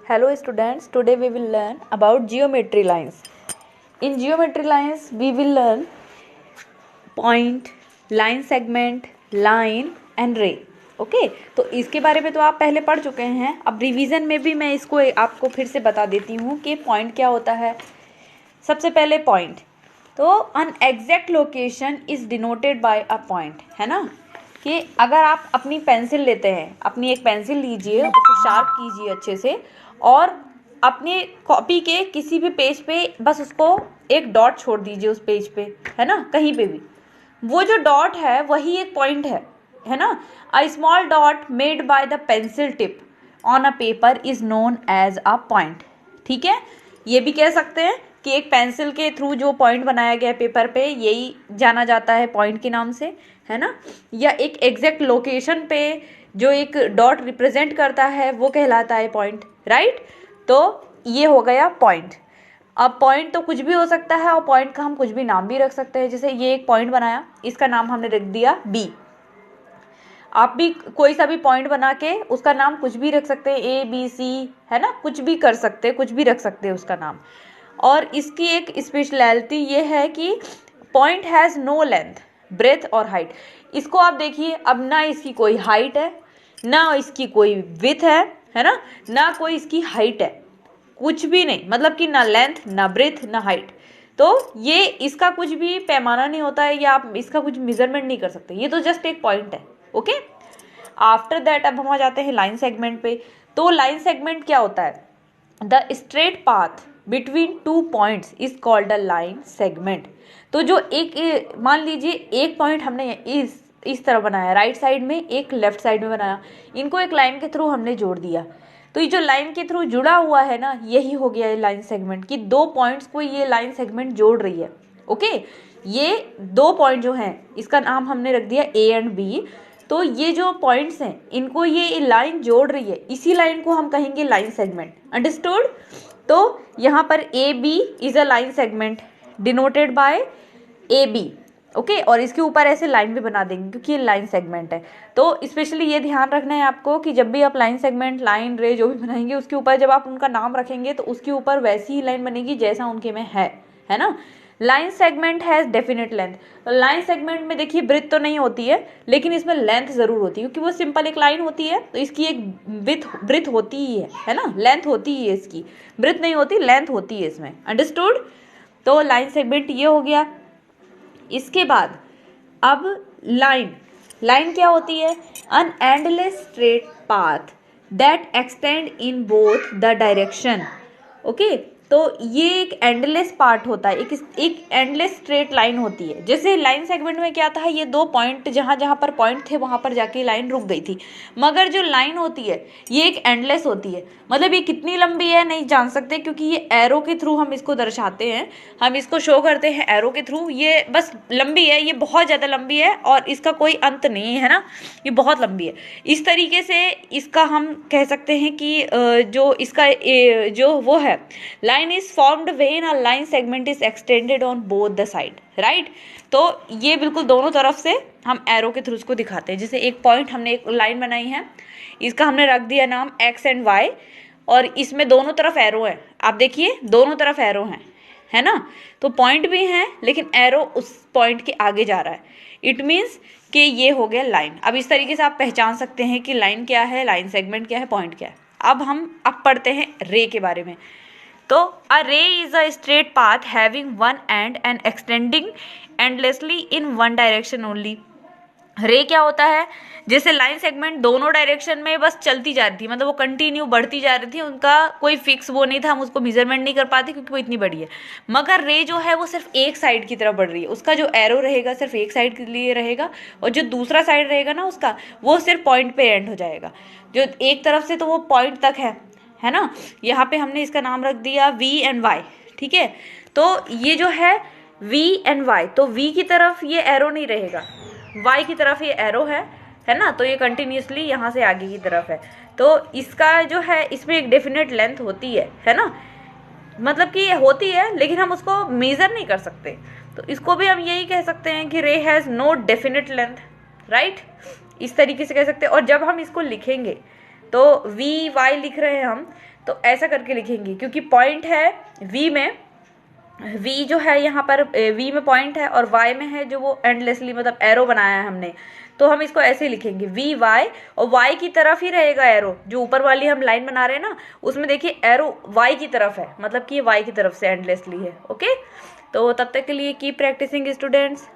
Hello students, today we will learn about geometry lines. In geometry lines we will learn point, line segment, line and ray. Okay तो इसके बारे में तो आप पहले पढ़ चुके हैं. अब रिवीजन में भी मैं इसको आपको फिर से बता देती हूँ कि पॉइंट क्या होता है. सबसे पहले पॉइंट, तो an exact location is denoted by a point, है ना. कि अगर आप अपनी पेंसिल लेते हैं, अपनी एक पेंसिल लीजिए, उसको शार्प कीजिए अच्छे से और अपनी कॉपी के किसी भी पेज पे बस उसको एक डॉट छोड़ दीजिए उस पेज पे, है ना. कहीं पे भी वो जो डॉट है वही एक पॉइंट है ना. A small dot made by the pencil tip on a paper is known as a point. ठीक है, ये भी कह सकते हैं कि एक पेंसिल के थ्रू जो पॉइंट बनाया गया है पेपर पे, यही जाना जाता है पॉइंट के नाम से, है ना. या एक एग्जैक्ट लोकेशन पे जो एक डॉट रिप्रेजेंट करता है वो कहलाता है पॉइंट, राइट. तो ये हो गया पॉइंट. अब पॉइंट तो कुछ भी हो सकता है और पॉइंट का हम कुछ भी नाम भी रख सकते हैं. जैसे ये एक पॉइंट बनाया, इसका नाम हमने रख दिया बी. आप भी कोई सा भी पॉइंट बना के उसका नाम कुछ भी रख सकते हैं, ए बी सी, है ना. कुछ भी कर सकते हैं, कुछ भी रख सकते हैं उसका नाम. और इसकी एक स्पेशलिटी ये है कि point has no length, breadth और हाइट. इसको आप देखिए, अब ना इसकी कोई हाइट है, ना इसकी कोई विड्थ है ना, ना कोई इसकी हाइट है, कुछ भी नहीं. मतलब कि ना लेंथ, ना ब्रेथ, ना हाइट. तो ये इसका कुछ भी पैमाना नहीं होता है, या आप इसका कुछ मेजरमेंट नहीं कर सकते. ये तो जस्ट एक पॉइंट है. ओके, आफ्टर दैट अब हम आ जाते हैं लाइन सेगमेंट पे. तो लाइन सेगमेंट क्या होता है? The straight path between two points is called a line segment. तो जो एक मान लीजिए एक पॉइंट हमने इस तरह बनाया, राइट साइड में, एक लेफ्ट साइड में बनाया, इनको एक लाइन के थ्रू हमने जोड़ दिया. तो ये जो लाइन के थ्रू जुड़ा हुआ है ना, यही हो गया ये लाइन सेगमेंट. कि दो पॉइंट्स को ये लाइन सेगमेंट जोड़ रही है. ओके, ये दो पॉइंट जो हैं इसका नाम हमने रख दिया ए एंड बी. तो ये जो पॉइंट्स हैं इनको ये लाइन जोड़ रही है, इसी लाइन को हम कहेंगे लाइन सेगमेंट. अंडरस्टूड. तो यहाँ पर A B is a line segment denoted by A B. Okay, और इसके ऊपर ऐसे लाइन भी बना देंगे क्योंकि ये लाइन सेगमेंट है. तो स्पेशली ये ध्यान रखना है आपको कि जब भी आप लाइन सेगमेंट, लाइन, रे जो भी बनाएंगे, उसके ऊपर जब आप उनका नाम रखेंगे तो उसके ऊपर वैसी ही लाइन बनेगी जैसा उनके में है ना. Line segment has definite length. Line segment में देखिए ब्रेथ तो नहीं होती है, लेकिन इसमें लेंथ जरूर होती है, क्योंकि वो सिंपल एक लाइन होती है. तो इसकी एक ब्रेथ होती ही है ना, लेंथ होती ही है इसकी. ब्रेथ नहीं होती, लेंथ होती है इसमें. अंडरस्टूड. तो लाइन सेगमेंट ये हो गया. इसके बाद अब लाइन क्या होती है? An endless straight path that extend in both the direction. Okay, तो ये एक एंडलेस पार्ट होता है, एक एंडलेस स्ट्रेट लाइन होती है. जैसे लाइन सेगमेंट में क्या था, ये दो पॉइंट जहाँ पर पॉइंट थे वहाँ पर जाके लाइन रुक गई थी. मगर जो लाइन होती है ये एक एंडलेस होती है. मतलब ये कितनी लंबी है नहीं जान सकते, क्योंकि ये एरो के थ्रू हम इसको दर्शाते हैं, हम इसको शो करते हैं एरो के थ्रू. ये बस लंबी है, ये बहुत ज़्यादा लंबी है और इसका कोई अंत नहीं है ना, ये बहुत लंबी है. इस तरीके से इसका हम कह सकते हैं कि जो इसका जो वो है, line is formed when a line segment is extended on both the side, right. तो ये बिल्कुल दोनों तरफ से हम एरो के थ्रू उसको दिखाते हैं. जैसे एक पॉइंट हमने एक लाइन बनाई है, इसका हमने रख दिया नाम x एंड y, और इसमें दोनों तरफ एरो है. आप देखिए दोनों तरफ एरो हैं, है ना. तो पॉइंट भी है लेकिन एरो उस पॉइंट के आगे जा रहा है. इट मीन्स कि ये हो गया लाइन. अब इस तरीके से आप पहचान सकते हैं कि लाइन क्या है, लाइन सेगमेंट क्या है, पॉइंट क्या है. अब पढ़ते हैं रे के बारे में. तो a ray is a straight path having one end and extending endlessly in one direction only. Ray क्या होता है? जैसे लाइन सेगमेंट दोनों डायरेक्शन में बस चलती जा रही थी, मतलब वो कंटिन्यू बढ़ती जा रही थी, उनका कोई फिक्स वो नहीं था, हम उसको मेजरमेंट नहीं कर पाते क्योंकि वो इतनी बड़ी है. मगर रे जो है वो सिर्फ एक साइड की तरफ बढ़ रही है. उसका जो एरो रहेगा सिर्फ एक साइड के लिए रहेगा, और जो दूसरा साइड रहेगा ना उसका, वो सिर्फ पॉइंट पे एंड हो जाएगा. जो एक तरफ से तो वो पॉइंट तक है ना. यहाँ पे हमने इसका नाम रख दिया V एंड Y. ठीक है, तो ये जो है V एंड Y, तो V की तरफ ये एरो नहीं रहेगा, Y की तरफ ये एरो है ना. तो ये कंटिन्यूसली यहाँ से आगे की तरफ है. तो इसका जो है इसमें एक डेफिनेट लेंथ होती है ना. मतलब कि ये होती है लेकिन हम उसको मेजर नहीं कर सकते. तो इसको भी हम यही कह सकते हैं कि ray has no definite length, right. इस तरीके से कह सकते हैं. और जब हम इसको लिखेंगे तो V Y लिख रहे हैं हम, तो ऐसा करके लिखेंगे, क्योंकि पॉइंट है वी में, वी जो है यहाँ पर वी में पॉइंट है और वाई में है जो वो एंडलेसली मतलब एरो बनाया है हमने, तो हम इसको ऐसे ही लिखेंगे वी वाई, और वाई की तरफ ही रहेगा एरो, जो ऊपर वाली हम लाइन बना रहे हैं ना उसमें देखिए एरो वाई की तरफ है, मतलब कि ये वाई की तरफ से एंडलेसली है। ओके, तो तब तक के लिए कीप प्रैक्टिसिंग स्टूडेंट्स।